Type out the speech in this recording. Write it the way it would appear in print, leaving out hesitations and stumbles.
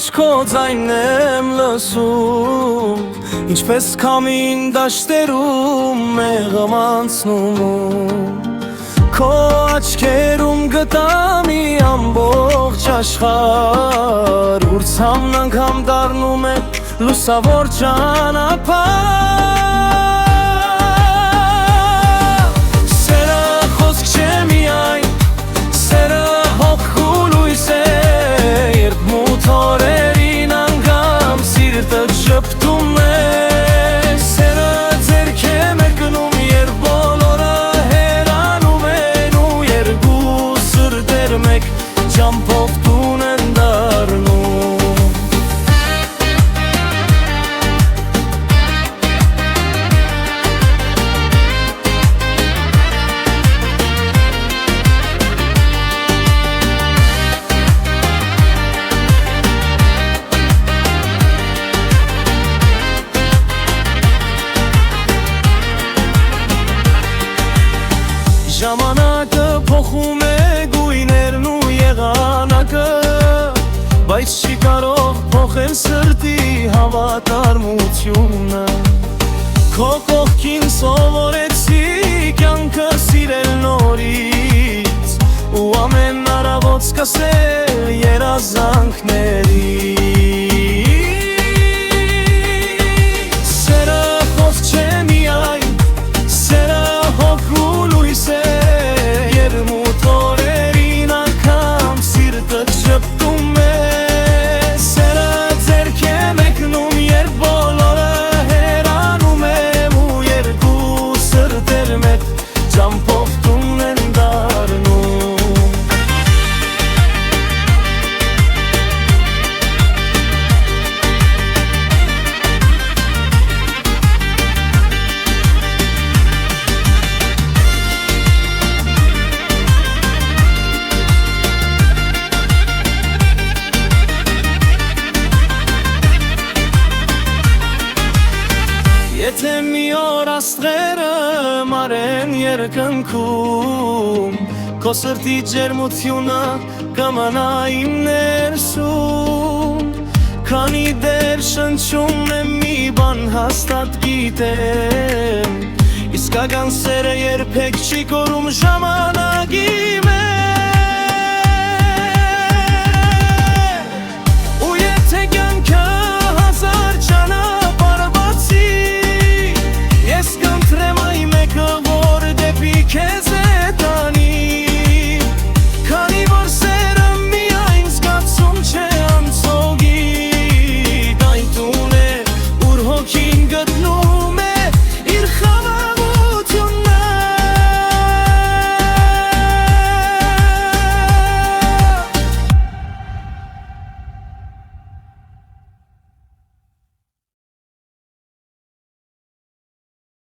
մեջ քո ձայնն եմ լսում, ինչպես քամին դաշտերում մեղմ անցնում, քո աչքերում գտա մի ամբողջ աշխարհ, ուր ցամն անգամ դառնում է լուսավոր ճանապարհ։ Սերը խոսք չէ միայն, սերը հոգ ու լույս է, երբ մութ օրերին անգամ սիրտը շփթում է, սերը ձեռք է մեկնում, երբ բոլորը հեռանում են ու երկու սրտեր մեկ ճամփով տուն են դառնում։ Ժամանակը փոխում է գույներն ու եղանակը, բայց չի կարող փոխել սրտի հավատարմությունը։ Քո կողքին սովորեցի կյանքը սիրել նորից ու ամեն առավոտ սկսել երազանքներից։ Սերը խոսք չէ միայն, սերը հոգ ու լույս է, երմուտ օրերին անգամ սիրտը շփթում է, սերը ձեռք է մեկնում, երբ բոլորը հեռանում եմ ու երկու սրտեր մեկ ճամփով տուն են դառնում։ Եթե մի օր աստղերը մարեն երկնքում, քո սրտի ջերմությունը կմնա իմ ներսում, քանի դեռ շնչում եմ մի բան հաստատ գիտեմ, իսկական սերը երբեք չի կորում ժամանակի